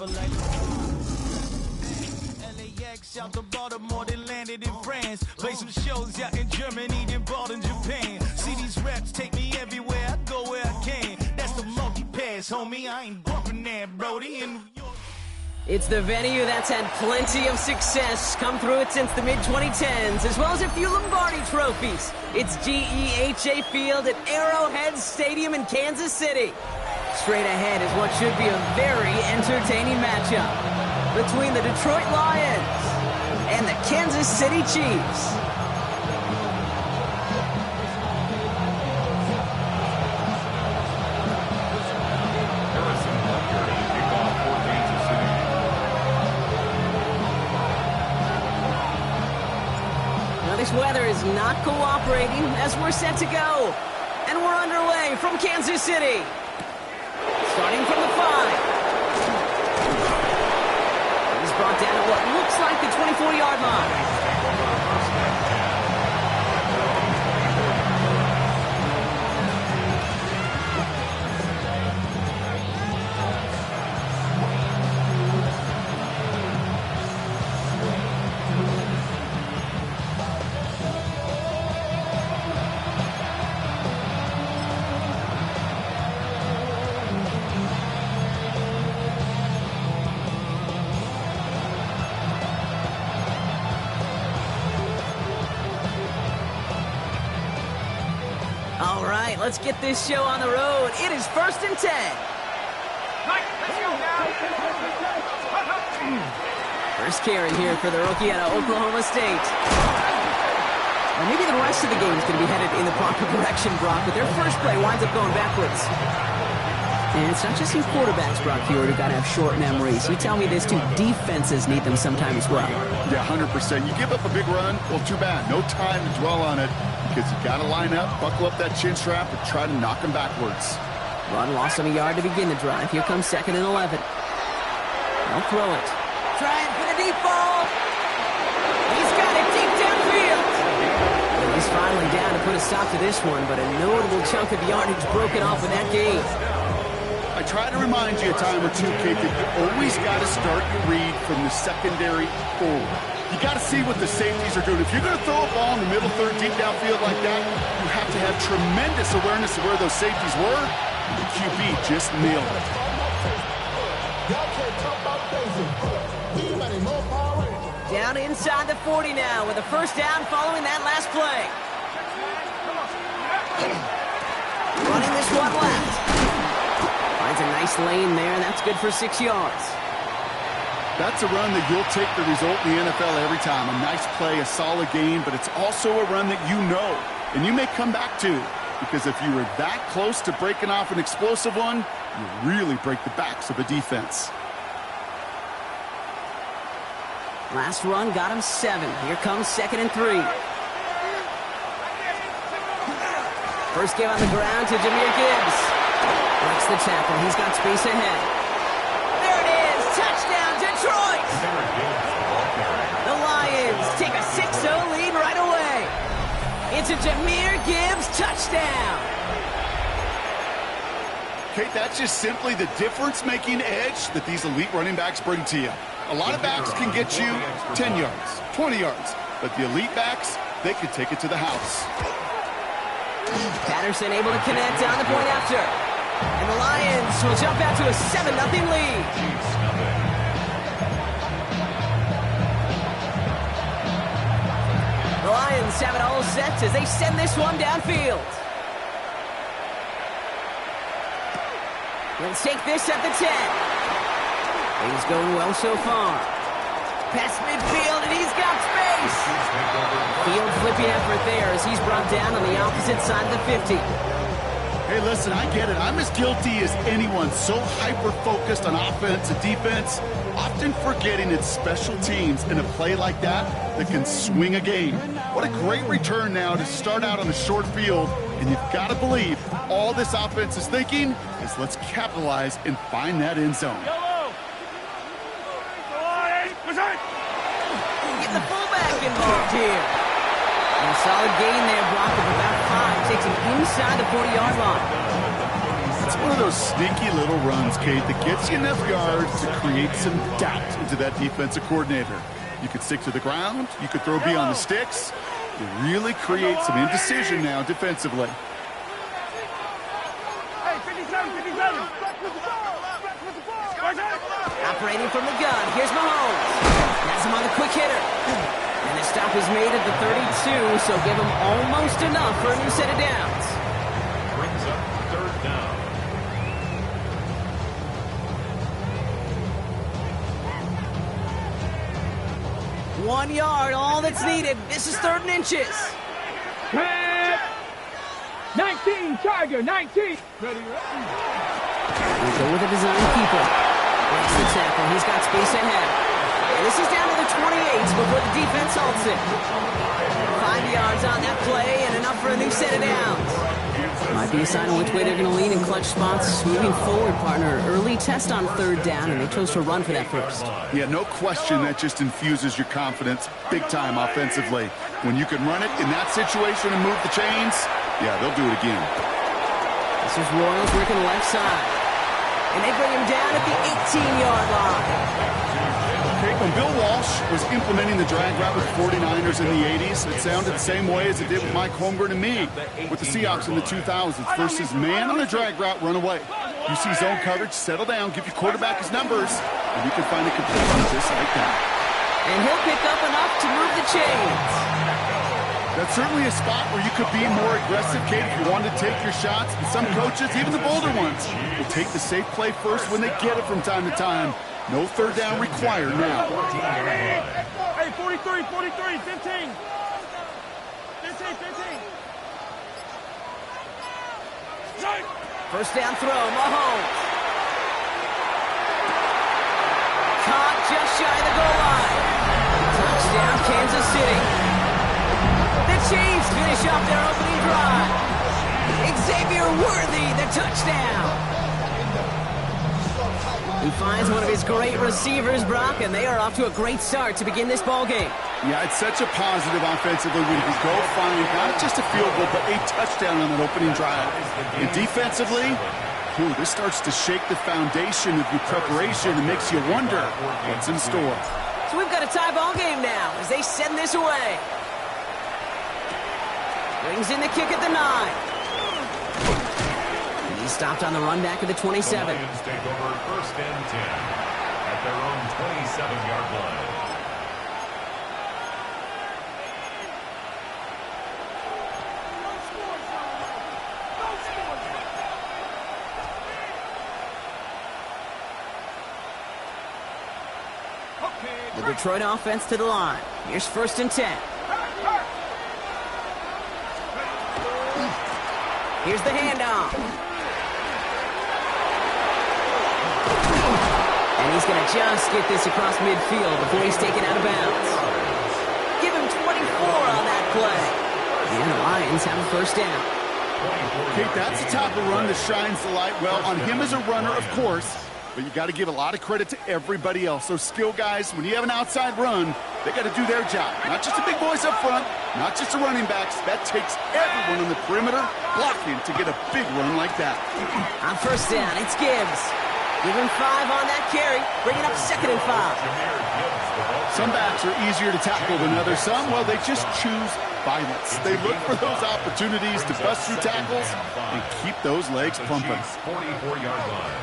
LAX out to Baltimore, they landed in France. Play some shows out in Germany, then bought in Japan. See these reps take me everywhere, I go where I can. That's the multi-pass, homie, I ain't bumping that, Brody. In New York. It's the venue that's had plenty of success, come through it since the mid-2010s, as well as a few Lombardi trophies. It's GEHA Field at Arrowhead Stadium in Kansas City. Straight ahead is what should be a very entertaining matchup between the Detroit Lions and the Kansas City Chiefs. This weather is not cooperating as we're set to go. And we're underway from Kansas City. Starting from the 5. He's brought down at what looks like the 24-yard line. All right, let's get this show on the road. It is 1st and 10. First carry here for the rookie out of Oklahoma State. Well, maybe the rest of the game is going to be headed in the proper direction, Brock, but their first play winds up going backwards. And it's not just these quarterbacks, Brock Huard, who got to have short memories. You tell me this too, defenses need them sometime as well. Yeah, 100%. You give up a big run, well, too bad. No time to dwell on it because you got to line up, buckle up that chin strap, and try to knock them backwards. Run loss on a yard to begin the drive. Here comes 2nd and 11. They'll throw it. Trying for the deep ball. He's got it deep downfield. He's finally down to put a stop to this one, but a notable chunk of yardage broken off with that game. I try to remind you a time or two, Kate, that you always got to start your read from the secondary forward. You got to see what the safeties are doing. If you're going to throw a ball in the middle third deep downfield like that, you have to have tremendous awareness of where those safeties were. The QB just nailed it. Down inside the 40 now with a first down following that last play. Running this one left. Finds a nice lane there, and that's good for 6 yards. That's a run that you'll take the result in the NFL every time. A nice play, a solid game, but it's also a run that you know, and you may come back to, because if you were that close to breaking off an explosive one, you really break the backs of a defense. Last run got him 7. Here comes 2nd and 3. First give on the ground to Jahmyr Gibbs. Breaks the tackle. He's got space ahead. There it is. Touchdown, Detroit. The Lions take a 6-0 lead right away. It's a Jahmyr Gibbs touchdown. Kate, that's just simply the difference-making edge that these elite running backs bring to you. A lot of backs can get you 10 yards, 20 yards, but the elite backs, they can take it to the house. Patterson able to connect down the point after. And the Lions will jump out to a 7-0 lead. The Lions have it all set as they send this one downfield. Let's take this at the 10. Things going well so far. Past midfield, and he's got space. Field flipping effort there as he's brought down on the opposite side of the 50. Hey, listen, I get it. I'm as guilty as anyone. So hyper-focused on offense and defense, often forgetting it's special teams in a play like that can swing a game. What a great return now to start out on a short field, and you've got to believe all this offense is thinking is let's capitalize and find that end zone. Getting the fullback involved here. And a solid gain there, Brock, of about 5. Takes him inside the 40-yard line. It's one of those sneaky little runs, Kate, that gets you enough yards to create some doubt into that defensive coordinator. You could stick to the ground. You could throw beyond the sticks. You really create some indecision now defensively. Operating from the gun, here's Mahomes. Has him on the quick hitter. And the stop is made at the 32, so give him almost enough for a new set of downs. Brings up third down. One yard, all that's needed. This is 3rd and inches. 19, Tiger, 19. We go with a design keeper. Breaks the tackle. He's got space ahead. And this is down to the 28 before the defense halts it. 5 yards on that play and enough for a new set of downs. Might be a sign of which way they're going to lean in clutch spots. Moving forward, partner. Early test on 3rd down, and they chose to run for that first. Yeah, no question that just infuses your confidence big time offensively. When you can run it in that situation and move the chains, yeah, they'll do it again. This is Royals working left side. And they bring him down at the 18-yard line. Okay, when Bill Walsh was implementing the drag route with 49ers in the 80s, it sounded the same way as it did with Mike Holmgren and me with the Seahawks in the 2000s versus man on the drag route, run away. You see zone coverage, settle down, give your quarterback his numbers, and you can find a completion just like that. And he'll pick up enough to move the chains. That's certainly a spot where you could be more aggressive, Kate, if you wanted to take your shots. And some coaches, even the bolder ones, will take the safe play first when they get it from time to time. No 3rd down required now. Hey, 43, 43, 15. 15, 15. First down throw, Mahomes. Caught just shy of the goal line. Touchdown, Kansas City. The Chiefs finish off their opening drive. Xavier Worthy, the touchdown. He finds one of his great receivers, Brock, and they are off to a great start to begin this ball game. Yeah, it's such a positive offensively when you can go find not just a field goal, but a touchdown on that opening drive. And defensively, this starts to shake the foundation of your preparation and makes you wonder what's in store. So we've got a tie ball game now as they send this away. Brings in the kick at the 9. And he's stopped on the run back at the 27. The Lions take over 1st and 10 at their own 27-yard line. The Detroit offense to the line. Here's 1st and 10. Here's the handoff. And he's going to just get this across midfield before he's taken out of bounds. Give him 24 on that play. And the Lions have a 1st down. Kate, that's the type of run that shines the light well on him as a runner, of course. But you got to give a lot of credit to everybody else. Those skill guys, when you have an outside run, they got to do their job. Not just the big boys up front, not just the running backs. That takes everyone on the perimeter blocking to get a big run like that. On 1st down, it's Gibbs. Give him 5 on that carry, bringing up 2nd and 5. Some backs are easier to tackle than others. Some, well, they just choose violence. They look for those opportunities to bust through tackles and keep those legs pumping. 44-yard line.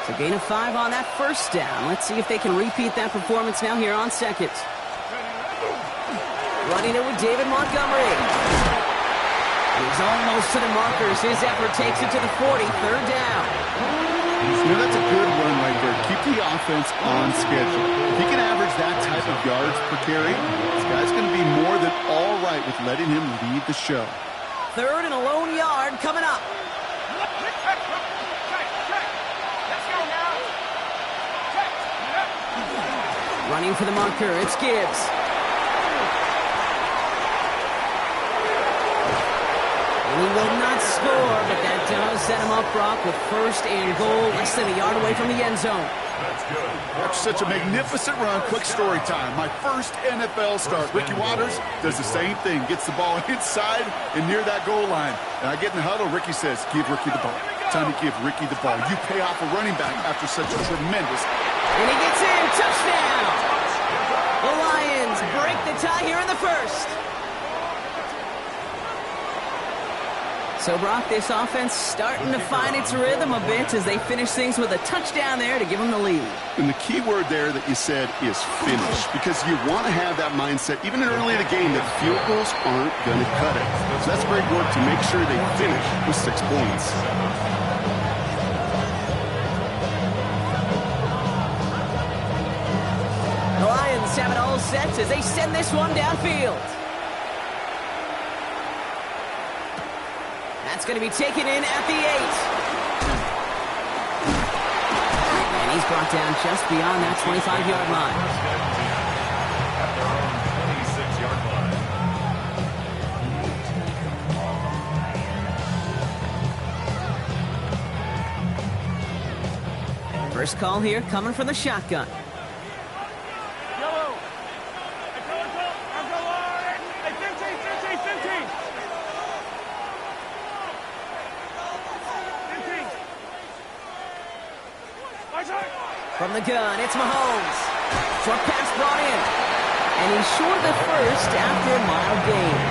So gain of 5 on that 1st down. Let's see if they can repeat that performance now here on 2nd. Running it with David Montgomery. He's almost to the markers. His effort takes it to the 40. 3rd down. You know, that's a good run right there. Keep the offense on schedule. If he can average that type of yards per carry, this guy's going to be more than all right with letting him lead the show. 3rd and a lone yard coming up. Running for the marker, it's Gibbs. And he will not score, but that does set him up, Brock, with first and goal, less than a yard away from the end zone. That's good. After such a magnificent run, quick story time. My first NFL start. Ricky Watters does the same thing. Gets the ball inside and near that goal line. And I get in the huddle. Ricky says, give Ricky the ball. Time to give Ricky the ball. You pay off a running back after such a tremendous. And he gets in. Touchdown. The Lions break the tie here in the first. So, Brock, this offense starting to find its rhythm a bit as they finish things with a touchdown there to give them the lead. And the key word there that you said is finish, because you want to have that mindset, even early in the game, that field goals aren't going to cut it. So that's great work to make sure they finish with 6 points. The Lions have it all set as they send this one downfield. That's going to be taken in at the 8. And he's brought down just beyond that 25-yard line. At their own 26-yard line. First call here coming from the shotgun. Yellow. Hey, 15. From the gun, it's Mahomes. Short pass brought in. And he's short of the first after a mild gain.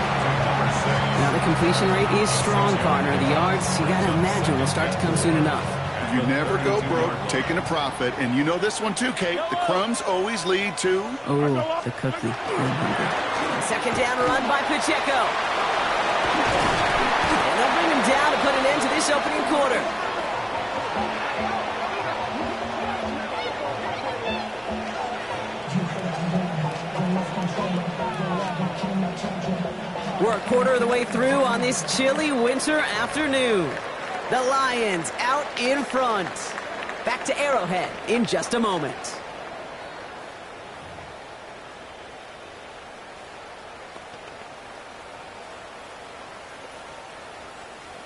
Now the completion rate is strong, partner. The yards, you got to imagine, will start to come soon enough. You never go broke taking a profit. And you know this one too, Kate. The crumbs always lead to... Oh, the cookie. Second down run by Pacheco. And they'll bring him down to put an end to this opening quarter. We're a quarter of the way through on this chilly winter afternoon. The Lions out in front. Back to Arrowhead in just a moment.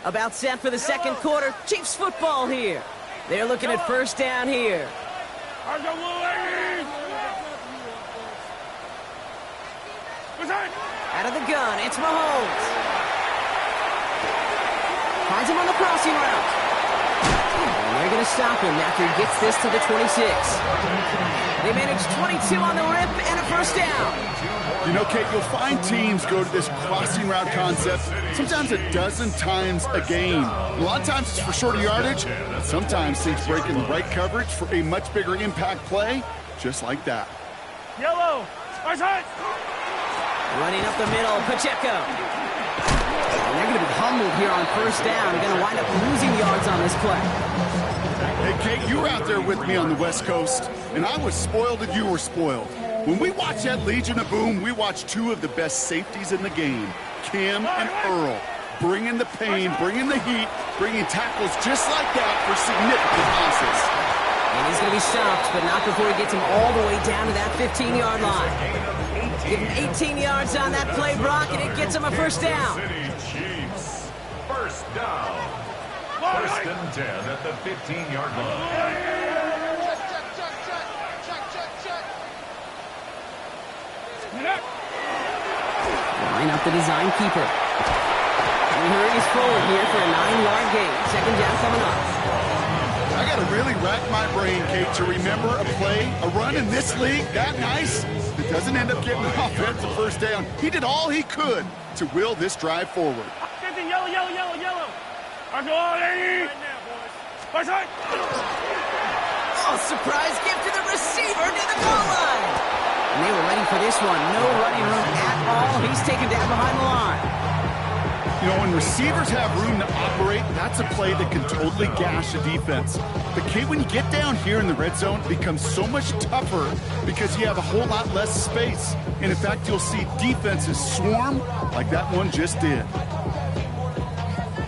About set for the second quarter. Chiefs football here. They're looking at first down here. Out of the gun, it's Mahomes. Finds him on the crossing route. And they're going to stop him after he gets this to the 26. They manage 22 on the rip and a first down. You know, Kate, you'll find teams go to this crossing route concept sometimes a dozen times a game. A lot of times it's for shorter yardage. Sometimes teams break in the right coverage for a much bigger impact play, just like that. Yellow. Running up the middle, Pacheco. And they're going to be humbled here on first down. They're going to wind up losing yards on this play. Hey, Kate, you were out there with me on the West Coast, and I was spoiled and you were spoiled. When we watch that Legion of Boom, we watch two of the best safeties in the game, Kim and Earl, bringing the pain, bringing the heat, bringing tackles just like that for significant losses. And he's going to be stopped, but not before he gets him all the way down to that 15-yard line. Give him 18 yards on that play, Brock, and it gets him a first down. City Chiefs. First down. First and 10 at the 15-yard line. Line up the design keeper. And he hurries forward here for a 9-yard gain. Second down coming up. I got to really rack my brain, Kate, to remember a play, a run in this league that nice that doesn't end up getting an offensive first down. He did all he could to will this drive forward. Yellow. Oh, surprise gift to the receiver near the goal line. And they were ready for this one. No running room at all. He's taken down behind the line. You know, when receivers have room to operate, that's a play that can totally gash a defense. But, Kate, when you get down here in the red zone, it becomes so much tougher because you have a whole lot less space. And, in fact, you'll see defenses swarm like that one just did.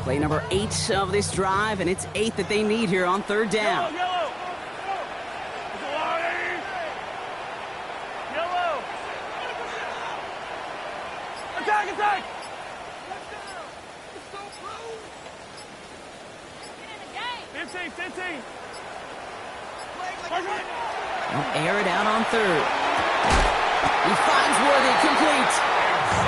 Play number 8 of this drive, and it's 8 that they need here on third down. Yellow. Attack. 15, 15. They'll air it out on third. He finds Worthy, complete.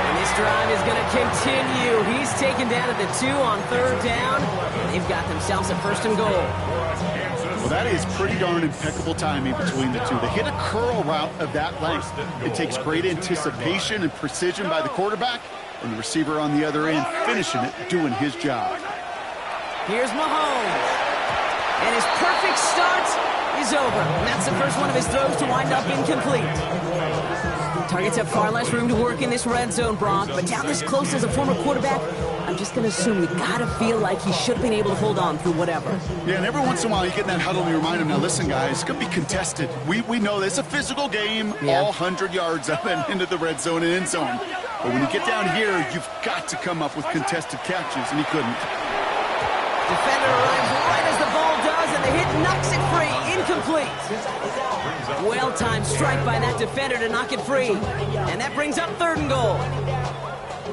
And this drive is going to continue. He's taken down at the 2 on third down. And they've got themselves a first and goal. Well, that is pretty darn impeccable timing between the two. They hit a curl route of that length. It takes great anticipation and precision by the quarterback, and the receiver on the other end finishing it, doing his job. Here's Mahomes. And his perfect start is over. And that's the first one of his throws to wind up incomplete. Targets have far less room to work in this red zone, Brock, but down this close as a former quarterback, I'm just going to assume you got to feel like he should have been able to hold on through whatever. Yeah, and every once in a while you get in that huddle and you remind him, now listen, guys, it's going to be contested. We know this. It's a physical game, all 100 yards up and into the red zone and end zone. But when you get down here, you've got to come up with contested catches, and he couldn't. Defender arrives right as the ball does, and the hit knocks it free. Incomplete. Well-timed strike by that defender to knock it free. And that brings up third and goal.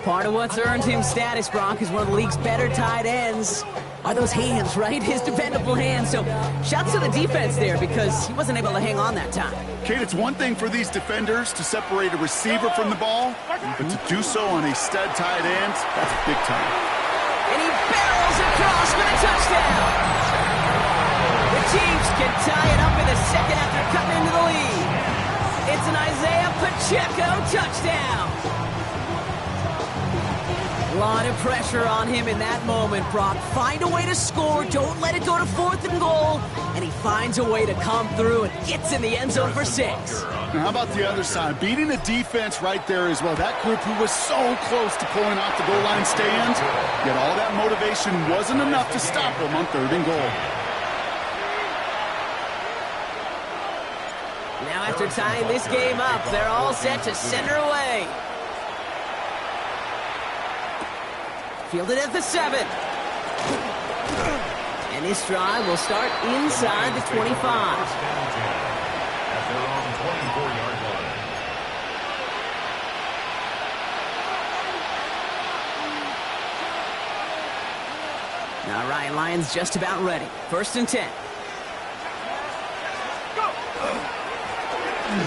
Part of what's earned him status, Brock, is one of the league's better tight ends. Are those hands, right? His dependable hands. So shouts to the defense there because he wasn't able to hang on that time. Kate, it's one thing for these defenders to separate a receiver from the ball, but to do so on a stud tight end, that's big time. And he barrels across for the touchdown. The Chiefs can tie it up in the second after cutting into the lead. It's an Isaiah Pacheco touchdown. A lot of pressure on him in that moment, Brock. Find a way to score. Don't let it go to fourth and goal. And he finds a way to come through and gets in the end zone for 6. Now, how about the other side? Beating the defense right there as well. That group who was so close to pulling off the goal line stand, yet all that motivation wasn't enough to stop them on third and goal. Now after tying this game up, they're all set to send her away. Fielded at the 7. And this drive will start inside the 25. At their own 24-yard line. All right, Lions just about ready. First and 10.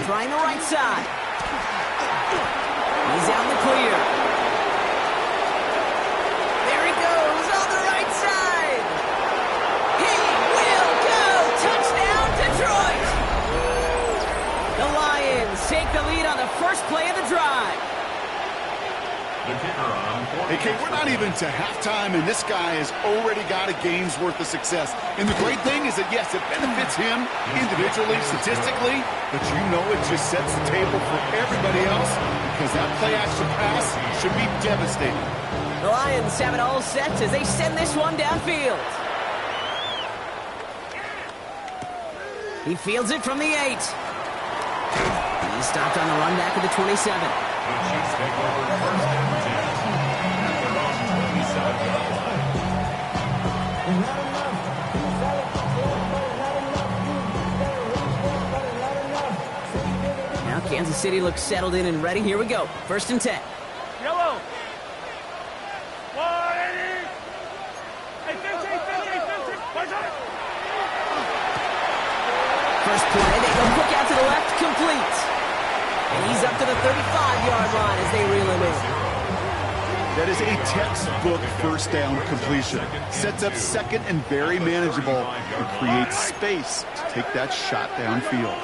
Trying the right side. He's out in the clear. There he goes on the right side. He will go. Touchdown, Detroit. The Lions take the lead on the first play of the drive. The kicker on Hey, Kate, we're not even to halftime, and this guy has already got a game's worth of success. And the great thing is that, yes, it benefits him individually, statistically, but you know it just sets the table for everybody else because that play-action pass should be devastating. The Lions have it all set as they send this one downfield. He fields it from the 8. He's stopped on the run back of the 27. The Chiefs take over first and 10 at their own 27-yard line. Now Kansas City looks settled in and ready. Here we go. First and 10. Yellow. 180. Hey, 15, 15, 15. First play, they go quick out to the left, complete. And he's up to the 35-yard line as they reel him in. That is a textbook first down completion. Sets up second and very manageable and creates space to take that shot downfield.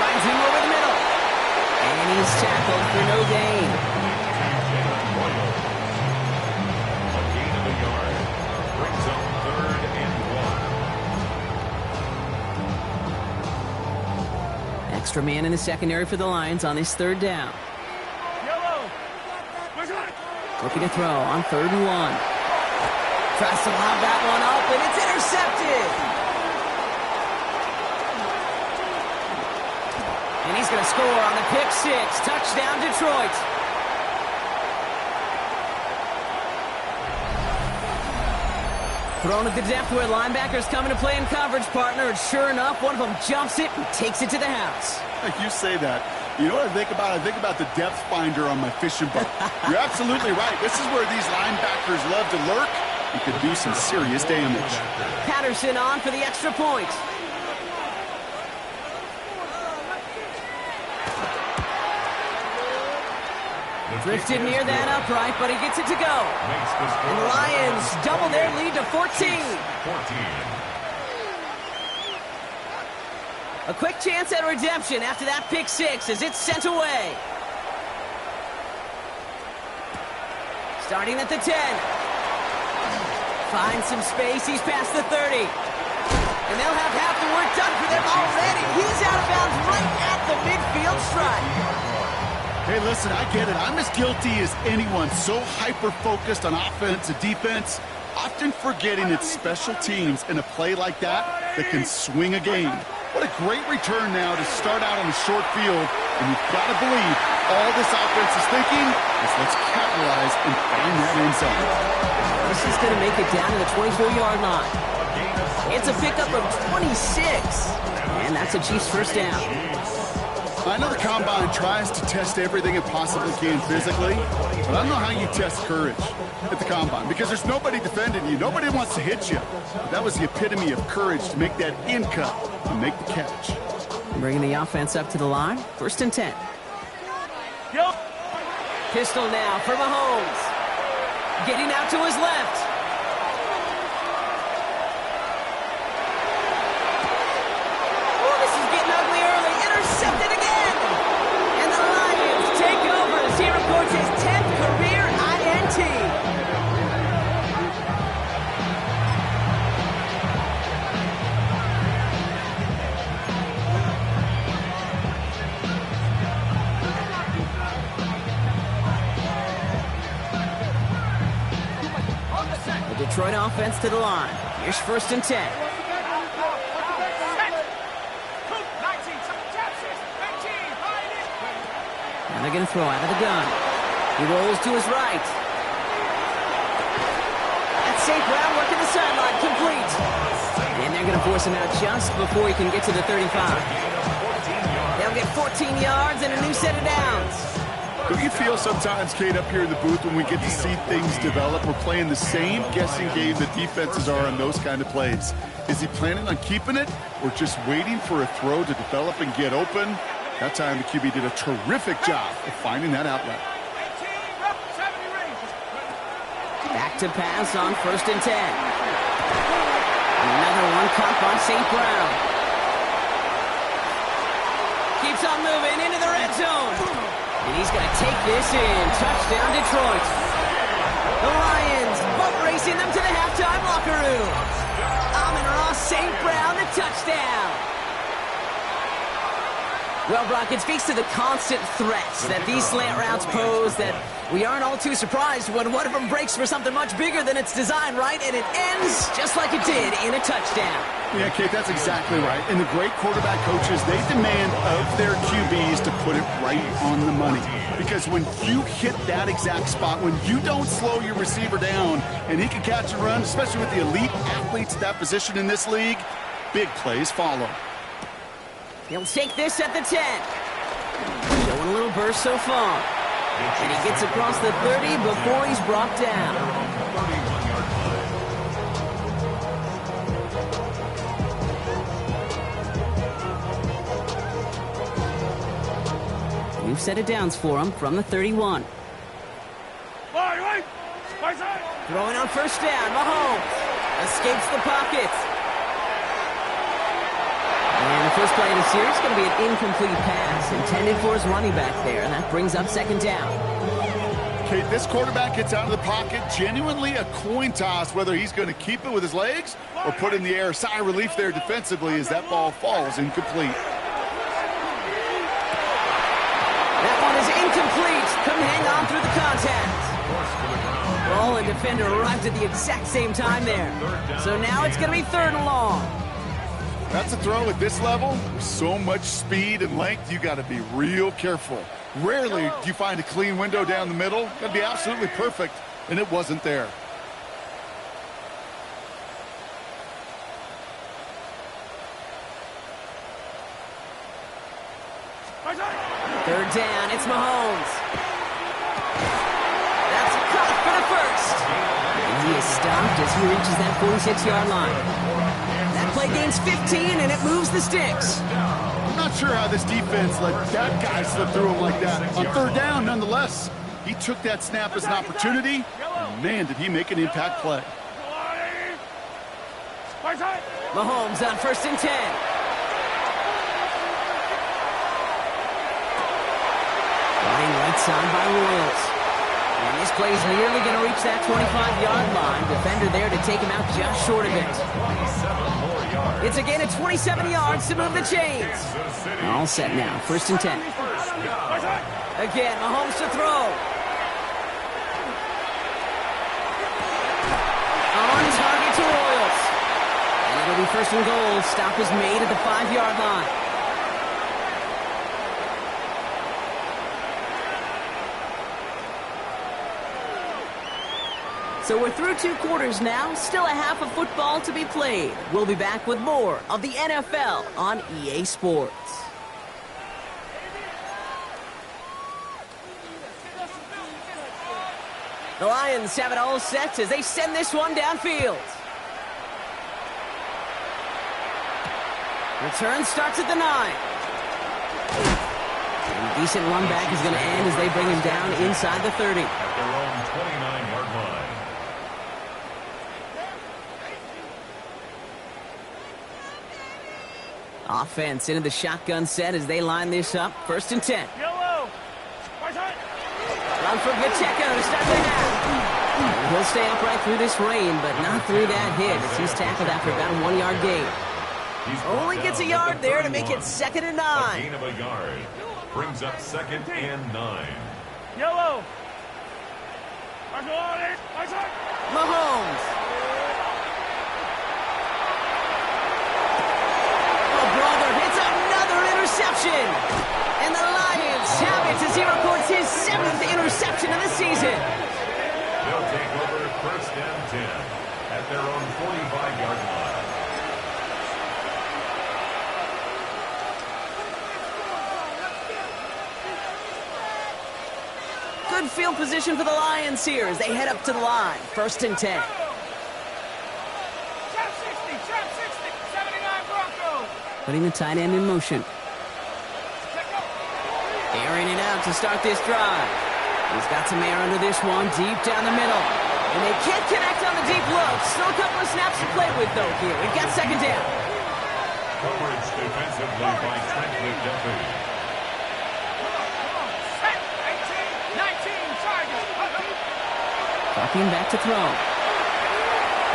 Finds him over the middle. And he's tackled for no gain. A gain of a yard. Brings up third and 1. Extra man in the secondary for the Lions on this third down. Yellow. Looking to throw on third and 1. Tries to lob that one up, and it's intercepted. And he's going to score on the pick 6. Touchdown, Detroit. Thrown at the depth where linebackers coming to play in coverage, partner. And sure enough, one of them jumps it and takes it to the house. You say that. You know what I think about? I think about the depth finder on my fishing boat. You're absolutely right. This is where these linebackers love to lurk. You could do some serious damage. Patterson on for the extra point. Drifted near that upright, but he gets it to go. And the Lions double their lead to 14. A quick chance at redemption after that pick six as it's sent away. Starting at the 10. Finds some space. He's past the 30. And they'll have half the work done for them already. He's out of bounds right at the midfield stripe. Hey, listen, I get it. I'm as guilty as anyone. So hyper-focused on offense and defense, often forgetting it's special teams in a play like that can swing a game. What a great return now to start out on the short field. And you've got to believe all this offense is thinking is let's capitalize and find that end zone. This is going to make it down to the 24-yard line. It's a pickup of 26. And that's a Chiefs first down. I know the Combine tries to test everything it possibly can physically, but I don't know how you test courage at the Combine because there's nobody defending you. Nobody wants to hit you. But that was the epitome of courage to make that in cut and make the catch. Bringing the offense up to the line. First and 10. Yo. Pistol now for Mahomes. Getting out to his left. Oh, this is getting ugly early. Intercepted again. And the Lions take over as he records his 10th career INT. The Detroit offense to the line. Here's first and 10. And they're going to throw out of the gun. He rolls to his right. That's St. Brown working the sideline, complete. And they're going to force him out just before he can get to the 35. They'll get 14 yards and a new set of downs. Don't you feel sometimes, Kate, up here in the booth when we get to see things develop, we're playing the same guessing game that defenses are on those kind of plays? Is he planning on keeping it or just waiting for a throw to develop and get open? That time the QB did a terrific job of finding that outlet. Back to pass on first and 10. Another one caught by St. Brown. Keeps on moving into the red zone. And he's going to take this in. Touchdown, Detroit. The Lions boat racing them to the halftime locker room. Amon-Ra St. Brown, the touchdown. Well, Brock, it speaks to the constant threats that these slant routes pose that we aren't all too surprised when one of them breaks for something much bigger than its design, right? And it ends just like it did in a touchdown. Yeah, Kate, that's exactly right. And the great quarterback coaches, they demand of their QBs to put it right on the money. Because when you hit that exact spot, when you don't slow your receiver down and he can catch and run, especially with the elite athletes at that position in this league, big plays follow. He'll take this at the 10. Showing a little burst so far. And he gets across the 30 before he's brought down. New set of downs for him from the 31. Throwing on first down, Mahomes escapes the pocket. And the first play of the series is going to be an incomplete pass intended for his running back there. And that brings up second down. Okay, this quarterback gets out of the pocket. Genuinely a coin toss whether he's going to keep it with his legs or put it in the air. Sigh of relief there defensively as that ball falls incomplete. That one is incomplete. Couldn't hang on through the contact. Ball and defender arrived at the exact same time there. So now it's going to be third and long. That's a throw at this level. With so much speed and length, you got to be real careful. Rarely do you find a clean window down the middle. Got to be absolutely perfect, and it wasn't there. Right side. Third down, it's Mahomes. That's caught for the first. And he is stopped as he reaches that 46-yard line. That play gains 15, and it moves the sticks. I'm not sure how this defense let that guy slip through him like that. On third down, nonetheless, he took that snap as an opportunity, and man, did he make an impact play. Mahomes on 1st and 10. Running right side by Royals. And this play is nearly going to reach that 25-yard line. Defender there to take him out just short of it. It's a gain of 27 yards to move the chains. All set now. 1st and 10. Again, Mahomes to throw. On target to Royals. And it'll be 1st and goal. Stop is made at the 5-yard line. So we're through 2 quarters now, still a half of football to be played. We'll be back with more of the NFL on EA Sports. The Lions have it all set as they send this one downfield. Return starts at the 9. And a decent run back is going to end as they bring him down inside the 30. At their own 29-yard line. Offense into the shotgun set as they line this up. 1st and 10. Yellow. Run for Pacheco to start the half. He'll stay upright through this rain, but not through that hit as he's tackled after about a 1-yard gain. Only gets a yard there to make it 2nd and 9. A gain of a yard. Brings up 2nd and 9. Yellow. Mahomes. Oh, brother, it's another interception. And the Lions have it as he records his 7th interception of the season. They'll take over 1st and 10 at their own 45-yard line. Good field position for the Lions here as they head up to the line. 1st and 10. Trap 60, 79 Broncos. Putting the tight end in motion. Airing it out to start this drive. He's got some air under this one, deep down the middle. And they can't connect on the deep look. Still a couple of snaps to play with, though, here. We've got 2nd down. Coverage defensively by Trent McDuffie. 19 charges. Talking back to throw.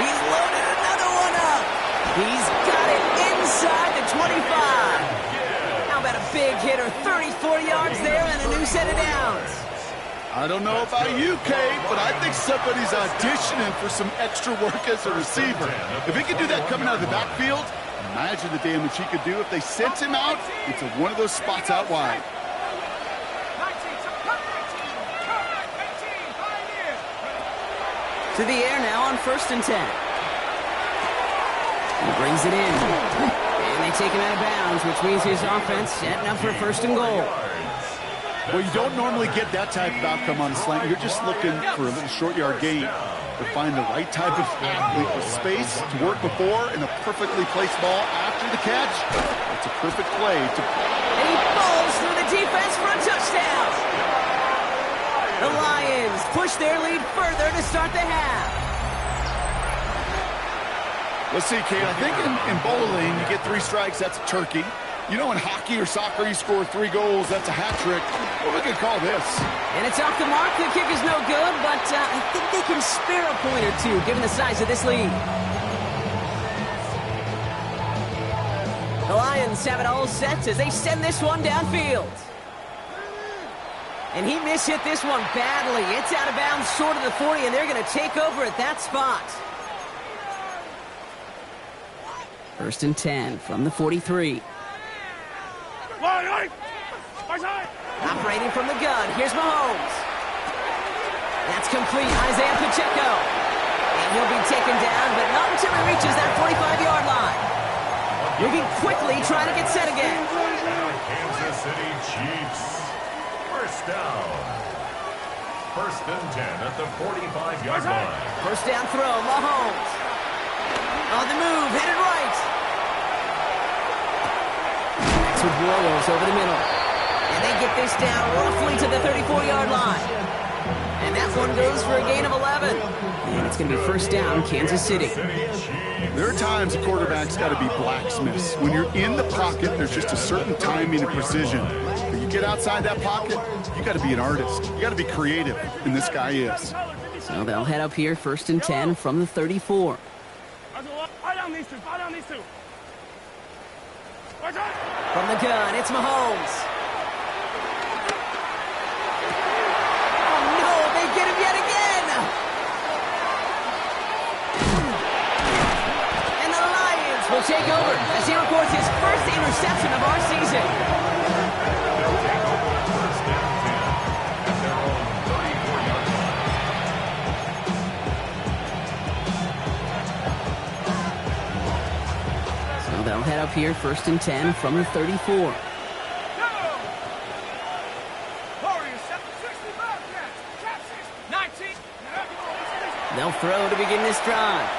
He's loaded another one up. He's got it inside the 25. How about a big hitter? 34 yards there and a new set of downs. I don't know about you, Kate, but I think somebody's auditioning for some extra work as a receiver. If he could do that coming out of the backfield, imagine the damage he could do if they sent him out into one of those spots out wide. To the air now on 1st and 10. He brings it in. And they take him out of bounds, which means his offense setting up for 1st and goal. Well, you don't normally get that type of outcome on a slant. You're just looking for a little short yard gain. To find the right type of athlete with space to work before and a perfectly placed ball after the catch. It's a perfect play. And he falls through the defense for a touchdown. The Lions push their lead further to start the half. Let's see, Kate. I think in bowling, you get 3 strikes, that's a turkey. You know, in hockey or soccer, you score 3 goals, that's a hat trick. What we could call this? And it's off the mark. The kick is no good, but I think they can spare a point or two, given the size of this lead. The Lions have it all set as they send this one downfield. And he mishit this one badly. It's out of bounds short of the 40, and they're going to take over at that spot. 1st and 10 from the 43. Operating from the gun, here's Mahomes. That's complete, Isaiah Pacheco. And he'll be taken down, but not until he reaches that 45-yard line. Moving quickly, trying to get set again. Kansas City Chiefs. First down. First and 10 at the 45-yard line. First down throw, Mahomes. On the move, headed right. That's with Warriors over the middle. And they get this down roughly to the 34-yard line. And that one goes for a gain of 11. And it's going to be first down, Kansas City. There are times a quarterback's got to be blacksmiths. When you're in the pocket, there's just a certain timing and precision. But you get outside that pocket, you got to be an artist. You got to be creative, and this guy is. So they'll head up here, first and 10 from the 34. Fire down these two. Fire down these two. From the gun, it's Mahomes. Oh, no, they get him yet again. And the Lions will take over as he records his first interception of our season. They'll take over first and 10 at their own 34-yard line. So they'll head up here, first and 10 from the 34. Warriors 65 catch. 19. They'll throw to begin this drive.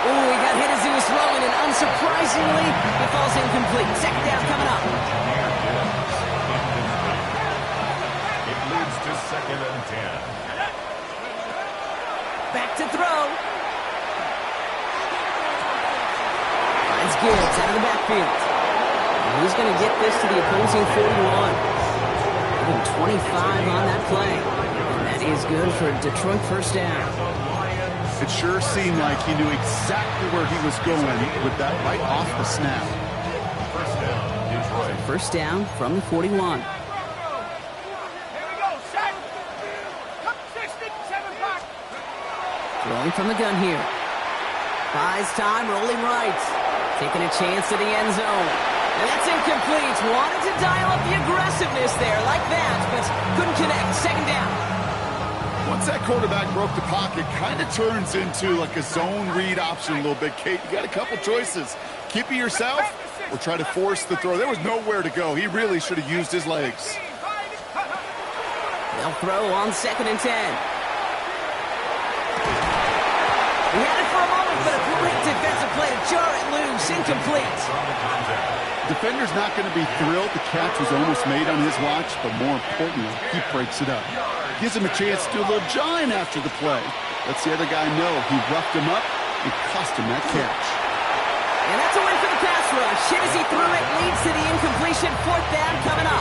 Ooh, he got hit as he was throwing, and unsurprisingly, he falls incomplete. Second down coming up. It leads to second and 10. Back to throw. Finds Gibbs out of the backfield. And he's going to get this to the opposing 41. Even 25 on that play. And that is good for a Detroit first down. It sure seemed like he knew exactly where he was going with that right off the snap. First down, Detroit. First down from the 41. Here we go. Set. 67 back. Throwing from the gun here. Buys time, rolling right. Taking a chance to the end zone. And that's incomplete. Wanted to dial up the aggressiveness there like that, but couldn't connect. Second down. Once that quarterback broke the pocket, kind of turns into like a zone read option a little bit. Kate, you got a couple choices. Keep it yourself or try to force the throw. There was nowhere to go. He really should have used his legs. They'll throw on second and 10. He had it for a moment, but a great defensive play to jar it loose. Incomplete. Defender's not going to be thrilled. The catch was almost made on his watch, but more importantly, he breaks it up. Gives him a chance to do a little jawing after the play. Lets the other guy know he roughed him up and cost him that catch. And that's a win for the pass rush. Hit as he threw it, leads to the incompletion. Fourth down coming up.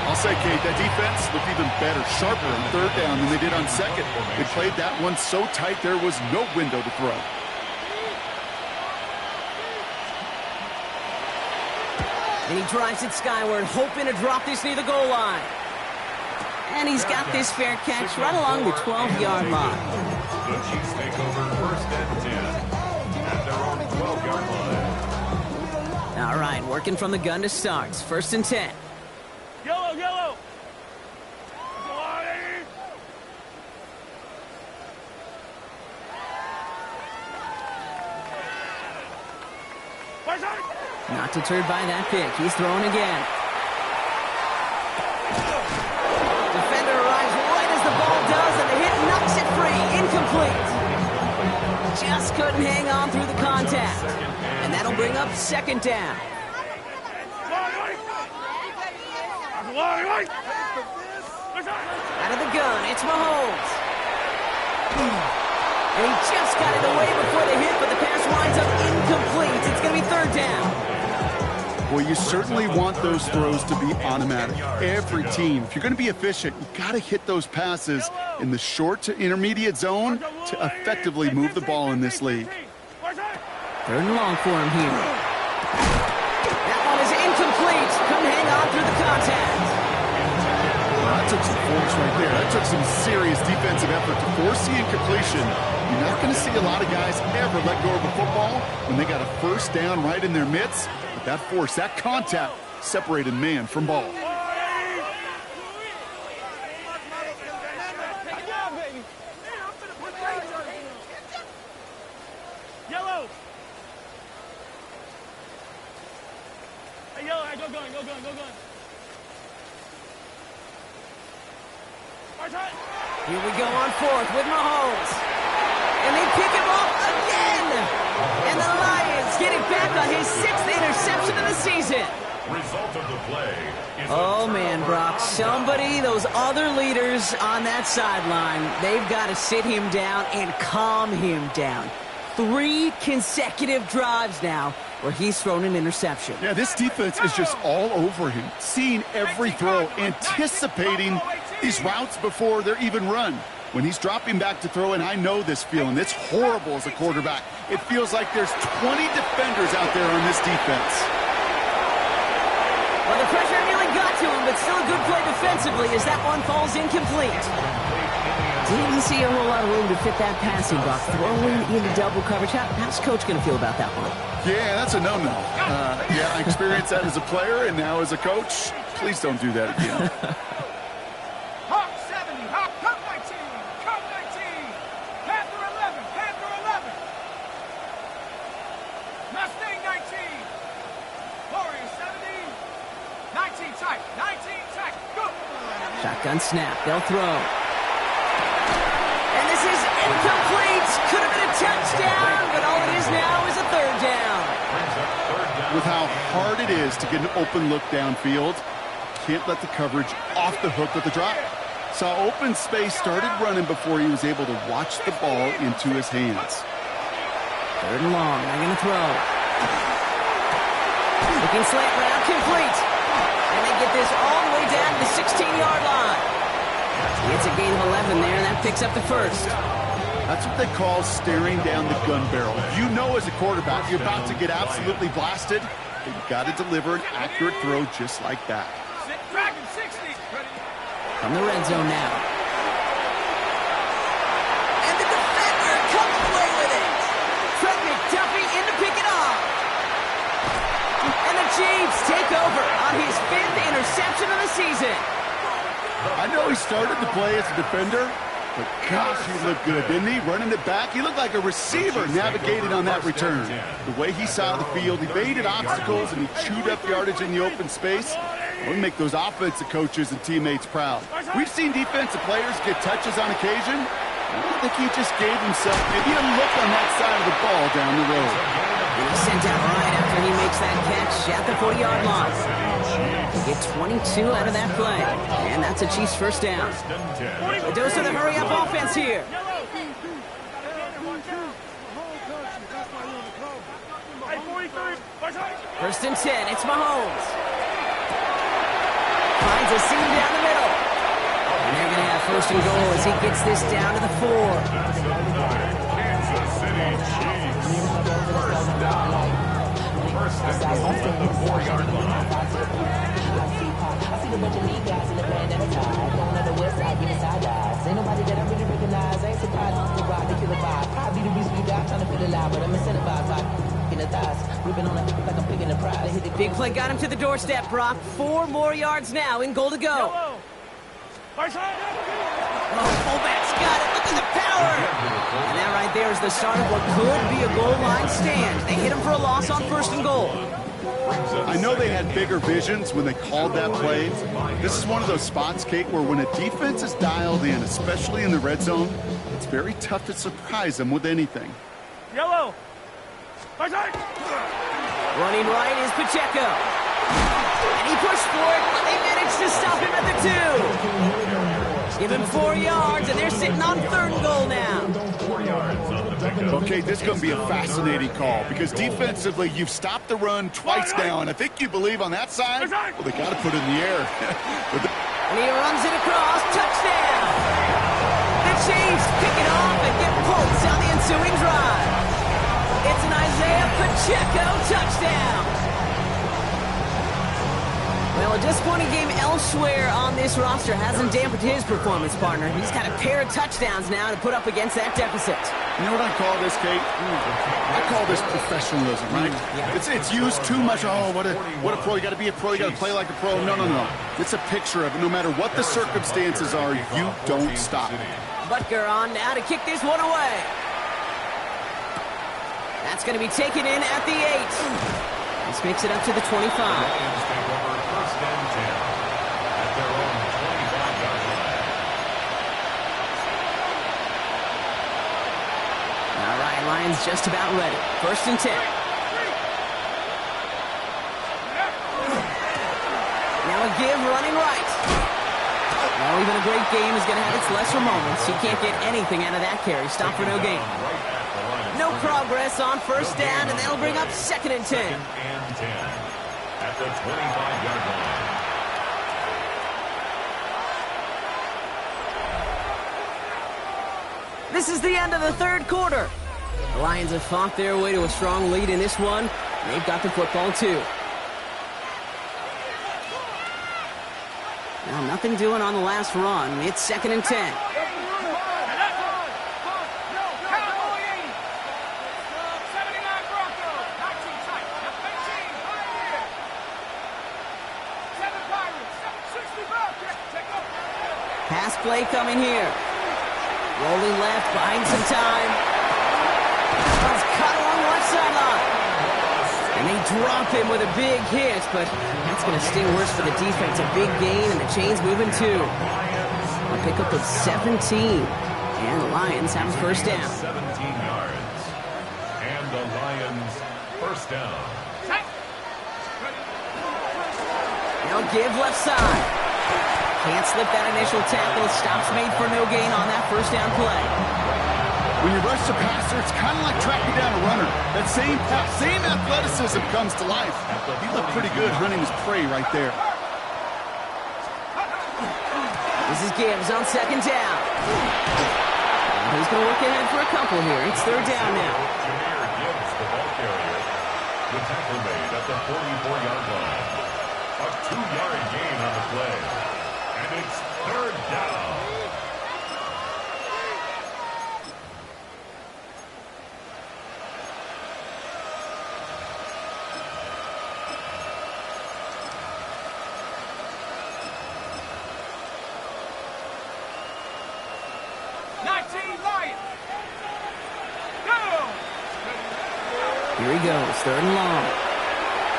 I'll say, Kate, that defense looked even better, sharper on third down than they did on second. They played that one so tight there was no window to throw. And he drives it skyward, hoping to drop this near the goal line. And he's got this fair catch right along the 12-yard line. The Chiefs take over first and 10 at their own 12-yard line. All right, working from the gun to start. First and 10. Yellow, yellow. Not deterred by that pick. He's throwing again. Defender arrives right as the ball does, and the hit knocks it free. Incomplete. Just couldn't hang on through the contact. And that'll bring up second down. Out of the gun, it's Mahomes. And he just got it away before the hit, but the pass winds up incomplete. It's going to be third down. Well, you certainly want those throws to be automatic. Every team, if you're going to be efficient, you got to hit those passes in the short to intermediate zone to effectively move the ball in this league. Third and long for him here. That one is incomplete. Couldn't hang on through the contact. Well, that took some force right there. That took some serious defensive effort to force the incompletion. You're not going to see a lot of guys ever let go of the football when they got a first down right in their midst. But that force, that contact, separated man from ball. Yellow. Here we go on fourth with Mahomes. And they pick him off again. And the Lions get it back on his 6th interception of the season. Result of the play is Oh, man, Brock. Somebody, those other leaders on that sideline, they've got to sit him down and calm him down. 3 consecutive drives now where he's thrown an interception. Yeah, this defense is just all over him, seeing every throw, anticipating these routes before they're even run. When he's dropping back to throw, and I know this feeling, it's horrible as a quarterback. It feels like there's 20 defenders out there on this defense. Well, the pressure nearly got to him, but still a good play defensively as that one falls incomplete. Didn't see a whole lot of room to fit that passing block. Throwing into double coverage. How's Coach going to feel about that one? Yeah, that's a no-no. Yeah, I experienced that as a player and now as a coach. Please don't do that again. Hawk 70, Hawk, Hawk 19, Hawk 19, Panther 11, Panther 11. Mustang 19, Warrior 70, 19 tight, go. Shotgun snap. They'll throw. And this is incomplete. Could have been a touchdown, but all it is now is a 3rd down. With how hard it is to get an open look downfield, can't let the coverage off the hook with the drop. Saw open space, started running before he was able to watch the ball into his hands. 3rd and long. They're going to throw. Looking slant route, complete. And they get this all the way down to the 16-yard line. It's a gain of 11 there, and that picks up the 1st. That's what they call staring down the gun barrel. You know as a quarterback you're about to get absolutely blasted, but you've got to deliver an accurate throw just like that. Dragon 60. From the red zone now. And the defender comes away with it. Fred McDuffie in to pick it off. And the Chiefs take over on his 5th interception of the season. I know he started to play as a defender, but gosh, he looked good, didn't he? Running it back, he looked like a receiver navigating on that return. The way he saw the field, he baited obstacles and he chewed up yardage in the open space. We make those offensive coaches and teammates proud. We've seen defensive players get touches on occasion. I think he just gave himself maybe a look on that side of the ball down the road. He's sent out right after he makes that catch at the 40-yard line. They get 22 out of that play, and that's a Chiefs 1st down. A dose of the hurry-up offense here. First and 10, it's Mahomes. Finds a seam down the middle. And they're going to have 1st and goal as he gets this down to the 4. Kansas City Chiefs. First down. First and goal at the 4-yard line. I see a bunch of lead guys in the band at a time. Going on the west side, getting side eyes. Ain't nobody that I really recognize. I ain't surprised to ride the killer vibe. Probably the reason we got trying to feel alive, but I'm incentivized like in the thighs. Ripping on it like I'm picking a pride. Hit the Big play got him to the doorstep, Brock. 4 more yards now in goal to go. Oh, fullback's got it. Look at the power. And that right there is the start of what could be a goal line stand. They hit him for a loss on 1st and goal. I know they had bigger visions when they called that play. This is one of those spots, Kate, where when a defense is dialed in, especially in the red zone, it's very tough to surprise them with anything. Yellow. Running right is Pacheco. And he pushed for it, but they managed to stop him at the 2. Give him 4 yards, and they're sitting on 3rd and goal now. 4 yards on the pickup. Okay, this is going to be a fascinating call because defensively, you've stopped the run twice now, and I think you believe on that side, well, they got to put it in the air. And he runs it across. Touchdown! The Chiefs pick it off and get points on the ensuing drive. It's an Isaiah Pacheco touchdown. Well, a disappointing game elsewhere on this roster hasn't dampened his performance, partner. He's got a pair of touchdowns now to put up against that deficit. You know what I call this, Kate? I call this professionalism, right? Yeah. It's used too much. Oh, what a pro. You got to be a pro. You got to play like a pro. No. It's a picture of it. No matter what the circumstances are, you don't stop. Butker on now to kick this one away. That's going to be taken in at the 8. This makes it up to the 25. is just about ready. 1st and 10. Now a give running right. Well, even a great game is going to have its lesser moments. He can't get anything out of that carry. Stop for no gain. No progress on 1st down, and they'll bring up 2nd and 10. 2nd and 10 at the 25-yard line. This is the end of the 3rd quarter. The Lions have fought their way to a strong lead in this one. They've got the football, too. Now, nothing doing on the last run. It's 2nd and 10. Pass play coming here. Rolling left, buying some time. He's cut along left sideline. And they drop him with a big hit, but that's going to sting worse for the defense. A big gain, and the chain's moving too. A pickup of 17. And the Lions have a 1st down. 17 yards. And the Lions 1st down. Now give left side. Can't slip that initial tackle. Stops made for no gain on that 1st down play. When you rush the passer, it's kind of like tracking down a runner. That same athleticism comes to life. He looked pretty good hunting his prey right there. This is Gibbs on 2nd down. And he's going to work ahead for a couple here. It's 3rd down now. Jahmyr Gibbs, the ball carrier. The tackle made at the 44-yard line. A 2-yard gain on the play. And it's 3rd down. Here he goes, 3rd and long.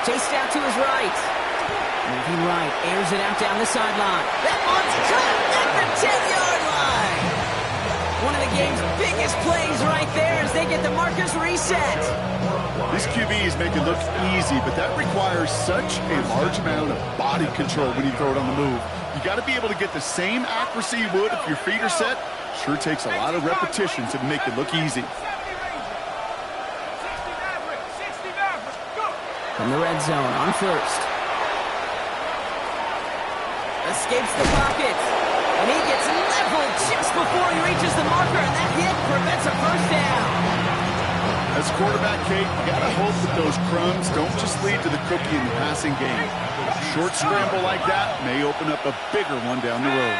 Chased out to his right. Moving right, airs it out down the sideline. That one's cut at the 10-yard line. One of the game's biggest plays right there as they get the markers reset. These QBs make it look easy, but that requires such a large amount of body control when you throw it on the move. You got to be able to get the same accuracy you would if your feet are set. Sure takes a lot of repetitions to make it look easy. From the red zone on 1st. Escapes the pocket. And he gets leveled just before he reaches the marker, and that hit prevents a 1st down. As quarterback, Kate, you got to hope that those crumbs don't just lead to the cookie in the passing game. A short scramble like that may open up a bigger one down the road.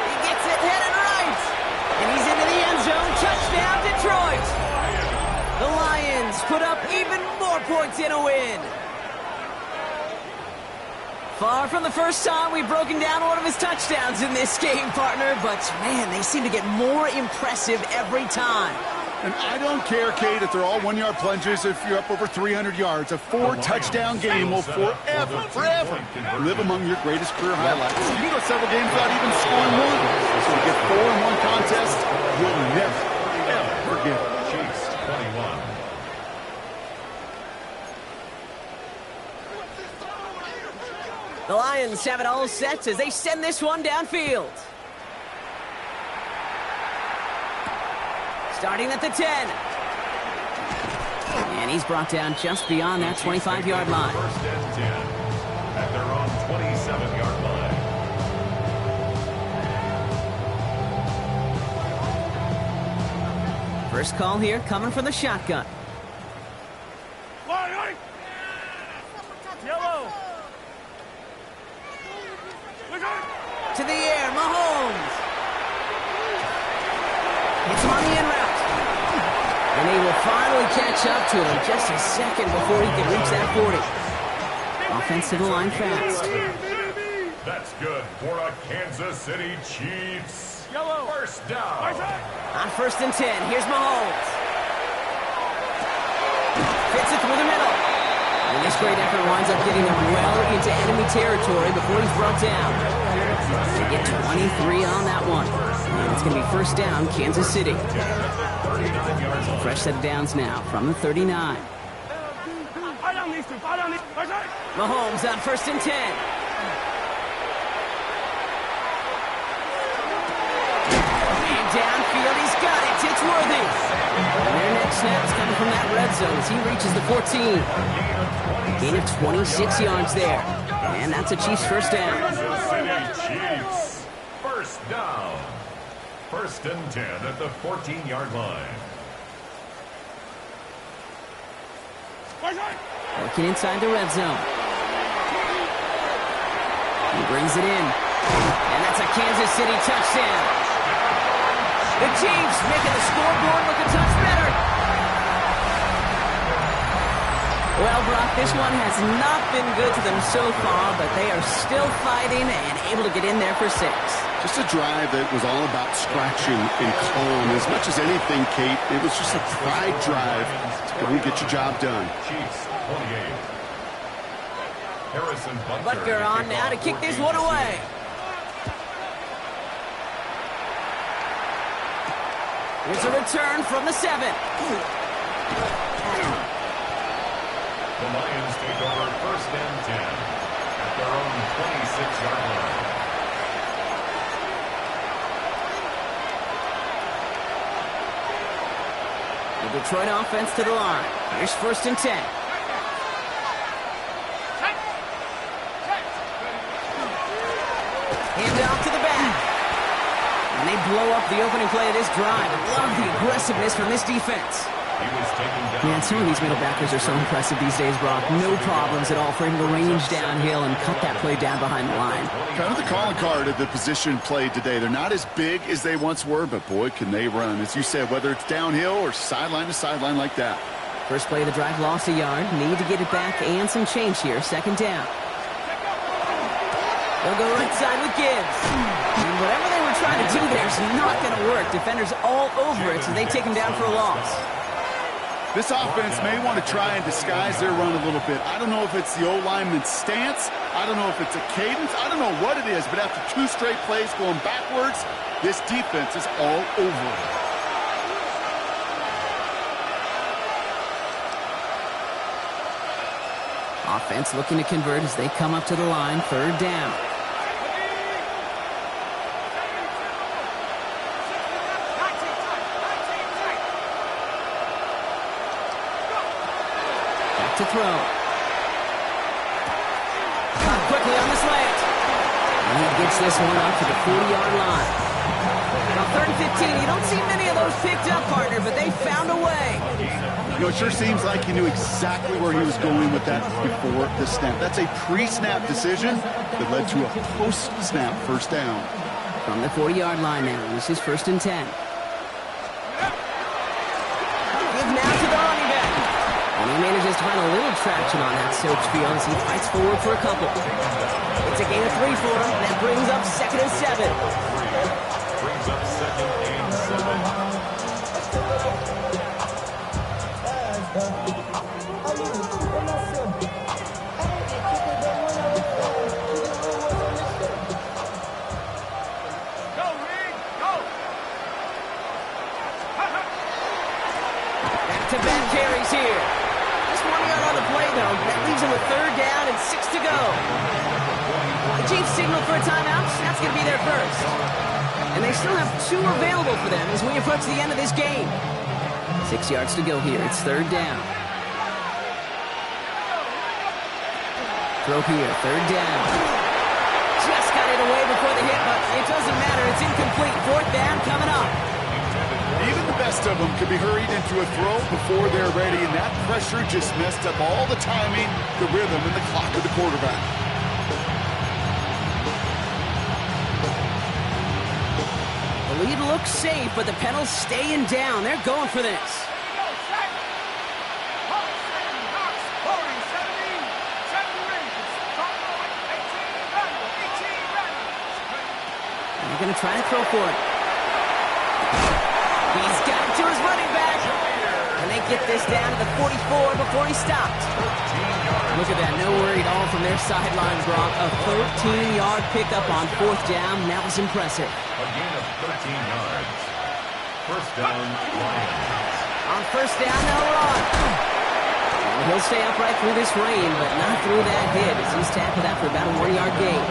He gets it headed right. And he's into the end zone. Touchdown, Detroit. The Lions put up even more points in a win. Far from the first time we've broken down one of his touchdowns in this game, partner, but man, they seem to get more impressive every time. And I don't care, Kate, if they're all 1-yard plunges, if you're up over 300 yards. A 4-touchdown game will forever live among your greatest career highlights. You can go several games without even scoring one. So to get 4 in one contest, you'll never, ever forget it. Chiefs 21. The Lions have it all set as they send this one downfield. Starting at the 10. And he's brought down just beyond that 25-yard line. 1st and 10 at their own 27-yard line. First call here coming from the shotgun. Yellow. To the air, Mahomes. Hits him on the in route. And he will finally catch up to him just a second before he can reach that 40. Offensive line fast. That's good for a Kansas City Chiefs. Yellow. 1st down. On 1st and 10, here's Mahomes. Fits it through the middle. And this great effort winds up getting them well into enemy territory before he's brought down. They get 23 on that one. And it's going to be first down, Kansas City. Fresh set of downs now from the 39. Mahomes on first and 10. And downfield, he's got it. It's Worthy. And their next snap is coming from that red zone as he reaches the 14. Gain of 26 yards there. And that's a Chiefs first down. Kansas City Chiefs. First down. First and 10 at the 14-yard line. Working inside the red zone. He brings it in. And that's a Kansas City touchdown. The Chiefs making the scoreboard look a touch better. Well, Brock, this one has not been good to them so far, but they are still fighting and able to get in there for 6. Just a drive that was all about scratching and clawing. As much as anything, Kate, it was just a pride drive to go and get your job done. Chiefs 28. Harrison Butker on now to kick this one away. Here's a return from the 7. The Lions take over first and 10 at their own 26-yard line. The Detroit offense to the line. Here's first and 10. Hand off to the back. And they blow up the opening play of this drive. I love the aggressiveness from this defense. He was taken down. Man, some of these middle backers are so impressive these days, Brock. No problems at all for him to range downhill and cut that play down behind the line. Kind of the calling card of the position played today. They're not as big as they once were, but boy, can they run. As you said, whether it's downhill or sideline to sideline like that. First play of the drive lost a yard. Need to get it back and some change here. Second down. They'll go right side with Gibbs. And whatever they were trying to do there is not going to work. Defenders all over it, so they take him down for a loss. This offense may want to try and disguise their run a little bit. I don't know if it's the O-lineman's stance. I don't know if it's a cadence. I don't know what it is, but after 2 straight plays going backwards, this defense is all over it. Offense looking to convert as they come up to the line. Third down. To throw. Quickly on the slant. And he gets this one up to the 40-yard line. Now 3rd and 15. You don't see many of those picked up, partner, but they found a way. You know, it sure seems like he knew exactly where he was going with that before the snap. That's a pre-snap decision that led to a post-snap first down. From the 40-yard line now. This is 1st and 10. Give now to the running back. And he manages to find a little traction on that Soaps field as he fights forward for a couple. It's a gain of 3 for him. That brings up 2nd and 7. Brings up 2nd and Go, Reed, go! Back-to-back carries here. Just 1 yard on the play, though. That leaves him with 3rd down and 6 to go. The Chiefs signal for a timeout. That's going to be their first. And they still have 2 available for them as we approach the end of this game. 6 yards to go here. It's 3rd down. Throw here. 3rd down. Just got it away before the hit, but it doesn't matter. It's incomplete. 4th down coming up. Even the best of them could be hurried into a throw before they're ready, and that pressure just messed up all the timing, the rhythm, and the clock of the quarterback. The lead looks safe, but the pedals staying down. They're going for this. They're going to try to throw for it. He's got it to his running back. And they get this down to the 44 before he stopped. 13 yards. Look at that, no worry at all from their sideline, Brock. A 13-yard pickup on 4th down. That was impressive. A gain of 13 yards. First down, Lions. On 1st down, they'll run. He'll stay upright through this rain, but not through that hit as he's tackled after about a 1-yard gain.